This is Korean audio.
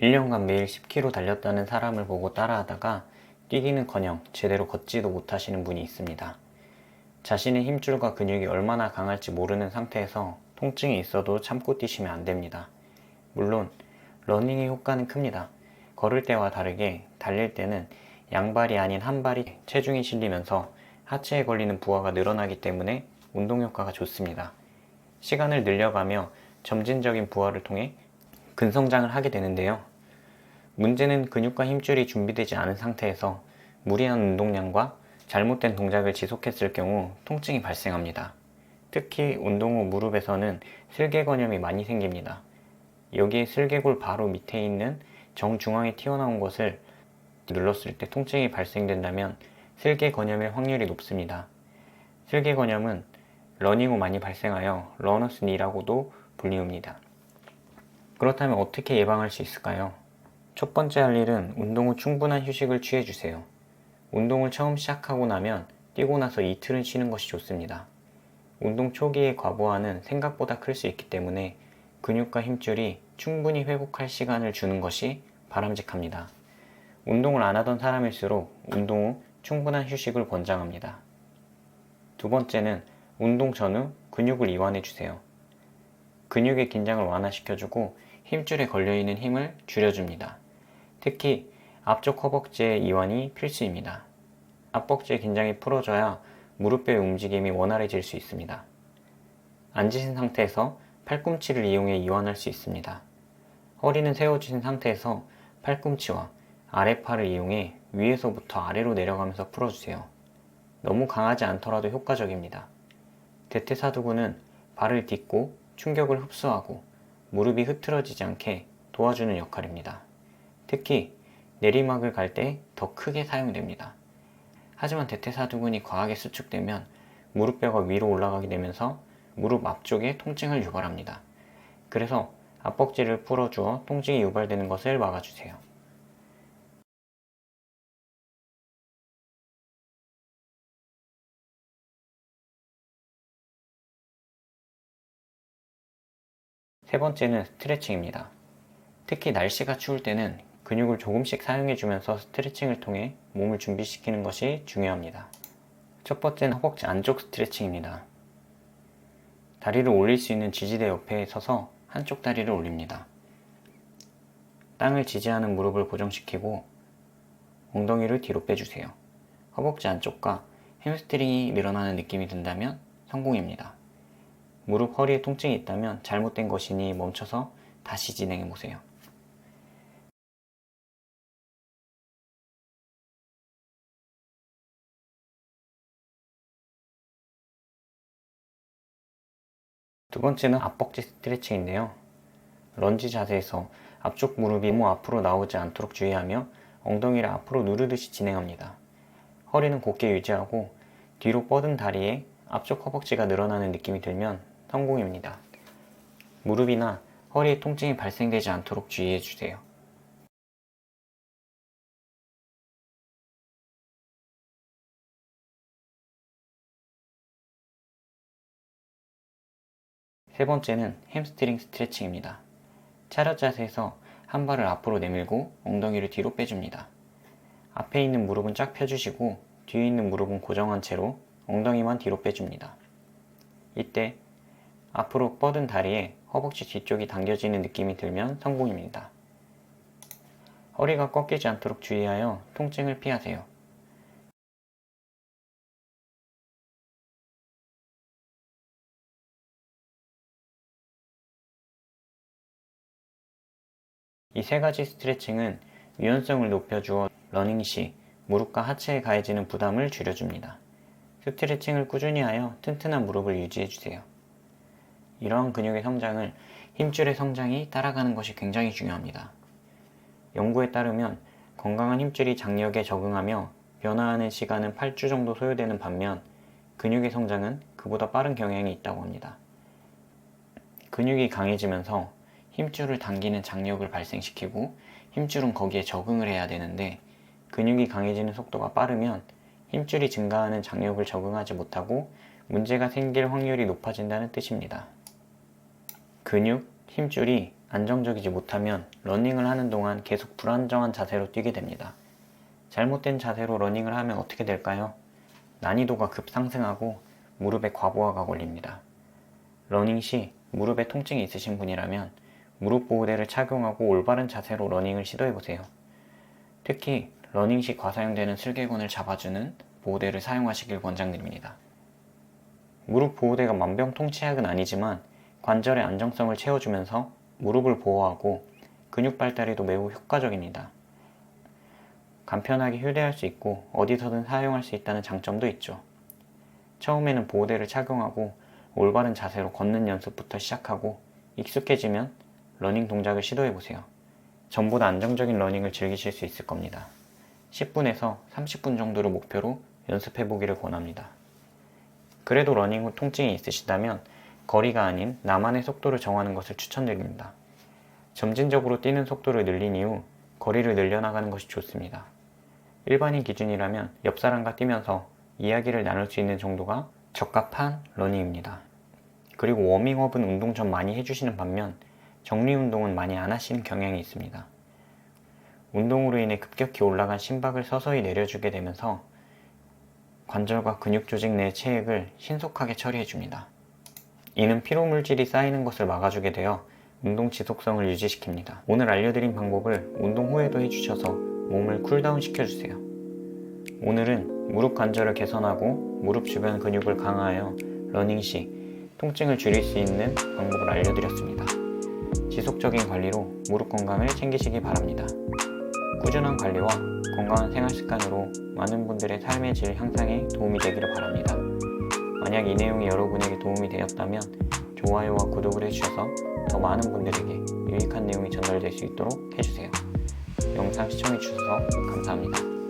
1년간 매일 10km 달렸다는 사람을 보고 따라하다가 뛰기는커녕 제대로 걷지도 못하시는 분이 있습니다. 자신의 힘줄과 근육이 얼마나 강할지 모르는 상태에서 통증이 있어도 참고 뛰시면 안 됩니다. 물론 러닝의 효과는 큽니다. 걸을 때와 다르게 달릴 때는 양발이 아닌 한 발이 체중이 실리면서 하체에 걸리는 부하가 늘어나기 때문에 운동 효과가 좋습니다. 시간을 늘려가며 점진적인 부하를 통해 근성장을 하게 되는데요. 문제는 근육과 힘줄이 준비되지 않은 상태에서 무리한 운동량과 잘못된 동작을 지속했을 경우 통증이 발생합니다. 특히 운동 후 무릎에서는 슬개건염이 많이 생깁니다. 여기에 슬개골 바로 밑에 있는 정중앙에 튀어나온 것을 눌렀을 때 통증이 발생된다면 슬개건염의 확률이 높습니다. 슬개건염은 러닝 후 많이 발생하여 러너스 니라고도 불리웁니다. 그렇다면 어떻게 예방할 수 있을까요? 첫 번째 할 일은 운동 후 충분한 휴식을 취해주세요. 운동을 처음 시작하고 나면 뛰고 나서 이틀은 쉬는 것이 좋습니다. 운동 초기의 과부하는 생각보다 클 수 있기 때문에 근육과 힘줄이 충분히 회복할 시간을 주는 것이 바람직합니다. 운동을 안 하던 사람일수록 운동 후 충분한 휴식을 권장합니다. 두 번째는 운동 전후 근육을 이완해주세요. 근육의 긴장을 완화시켜주고 힘줄에 걸려있는 힘을 줄여줍니다. 특히 앞쪽 허벅지의 이완이 필수입니다. 앞벅지의 긴장이 풀어져야 무릎뼈의 움직임이 원활해질 수 있습니다. 앉으신 상태에서 팔꿈치를 이용해 이완할 수 있습니다. 허리는 세워주신 상태에서 팔꿈치와 아랫팔을 이용해 위에서부터 아래로 내려가면서 풀어주세요. 너무 강하지 않더라도 효과적입니다. 대퇴사두근은 발을 딛고 충격을 흡수하고 무릎이 흐트러지지 않게 도와주는 역할입니다. 특히 내리막을 갈 때 더 크게 사용됩니다. 하지만 대퇴사두근이 과하게 수축되면 무릎뼈가 위로 올라가게 되면서 무릎 앞쪽에 통증을 유발합니다. 그래서 앞벅지를 풀어주어 통증이 유발되는 것을 막아주세요. 세 번째는 스트레칭입니다. 특히 날씨가 추울 때는 근육을 조금씩 사용해주면서 스트레칭을 통해 몸을 준비시키는 것이 중요합니다. 첫 번째는 허벅지 안쪽 스트레칭입니다. 다리를 올릴 수 있는 지지대 옆에 서서 한쪽 다리를 올립니다. 땅을 지지하는 무릎을 고정시키고 엉덩이를 뒤로 빼주세요. 허벅지 안쪽과 햄스트링이 늘어나는 느낌이 든다면 성공입니다. 무릎, 허리에 통증이 있다면 잘못된 것이니 멈춰서 다시 진행해보세요. 두 번째는 앞벅지 스트레칭인데요. 런지 자세에서 앞쪽 무릎이 너무 앞으로 나오지 않도록 주의하며 엉덩이를 앞으로 누르듯이 진행합니다. 허리는 곧게 유지하고 뒤로 뻗은 다리에 앞쪽 허벅지가 늘어나는 느낌이 들면 성공입니다. 무릎이나 허리에 통증이 발생되지 않도록 주의해주세요. 세 번째는 햄스트링 스트레칭입니다. 차렷 자세에서 한 발을 앞으로 내밀고 엉덩이를 뒤로 빼줍니다. 앞에 있는 무릎은 쫙 펴주시고 뒤에 있는 무릎은 고정한 채로 엉덩이만 뒤로 빼줍니다. 이때 앞으로 뻗은 다리에 허벅지 뒤쪽이 당겨지는 느낌이 들면 성공입니다. 허리가 꺾이지 않도록 주의하여 통증을 피하세요. 이 세 가지 스트레칭은 유연성을 높여주어 러닝 시 무릎과 하체에 가해지는 부담을 줄여줍니다. 스트레칭을 꾸준히 하여 튼튼한 무릎을 유지해주세요. 이러한 근육의 성장을 힘줄의 성장이 따라가는 것이 굉장히 중요합니다. 연구에 따르면 건강한 힘줄이 장력에 적응하며 변화하는 시간은 8주 정도 소요되는 반면 근육의 성장은 그보다 빠른 경향이 있다고 합니다. 근육이 강해지면서 힘줄을 당기는 장력을 발생시키고 힘줄은 거기에 적응을 해야 되는데 근육이 강해지는 속도가 빠르면 힘줄이 증가하는 장력을 적응하지 못하고 문제가 생길 확률이 높아진다는 뜻입니다. 근육, 힘줄이 안정적이지 못하면 러닝을 하는 동안 계속 불안정한 자세로 뛰게 됩니다. 잘못된 자세로 러닝을 하면 어떻게 될까요? 난이도가 급상승하고 무릎에 과부하가 걸립니다. 러닝 시 무릎에 통증이 있으신 분이라면 무릎 보호대를 착용하고 올바른 자세로 러닝을 시도해보세요. 특히 러닝 시 과사용되는 슬개건을 잡아주는 보호대를 사용하시길 권장드립니다. 무릎 보호대가 만병통치약은 아니지만 관절의 안정성을 채워주면서 무릎을 보호하고 근육 발달에도 매우 효과적입니다. 간편하게 휴대할 수 있고 어디서든 사용할 수 있다는 장점도 있죠. 처음에는 보호대를 착용하고 올바른 자세로 걷는 연습부터 시작하고 익숙해지면 러닝 동작을 시도해보세요. 전보다 안정적인 러닝을 즐기실 수 있을 겁니다. 10분에서 30분 정도를 목표로 연습해보기를 권합니다. 그래도 러닝 후 통증이 있으시다면 거리가 아닌 나만의 속도를 정하는 것을 추천드립니다. 점진적으로 뛰는 속도를 늘린 이후 거리를 늘려나가는 것이 좋습니다. 일반인 기준이라면 옆 사람과 뛰면서 이야기를 나눌 수 있는 정도가 적합한 러닝입니다. 그리고 워밍업은 운동 전 많이 해주시는 반면 정리 운동은 많이 안 하시는 경향이 있습니다. 운동으로 인해 급격히 올라간 심박을 서서히 내려주게 되면서 관절과 근육 조직 내 체액을 신속하게 처리해줍니다. 이는 피로물질이 쌓이는 것을 막아주게 되어 운동 지속성을 유지시킵니다. 오늘 알려드린 방법을 운동 후에도 해주셔서 몸을 쿨다운 시켜주세요. 오늘은 무릎 관절을 개선하고 무릎 주변 근육을 강화하여 러닝 시 통증을 줄일 수 있는 방법을 알려드렸습니다. 지속적인 관리로 무릎 건강을 챙기시기 바랍니다. 꾸준한 관리와 건강한 생활 습관으로 많은 분들의 삶의 질 향상에 도움이 되기를 바랍니다. 만약 이 내용이 여러분에게 도움이 되었다면 좋아요와 구독을 해주셔서 더 많은 분들에게 유익한 내용이 전달될 수 있도록 해주세요. 영상 시청해주셔서 감사합니다.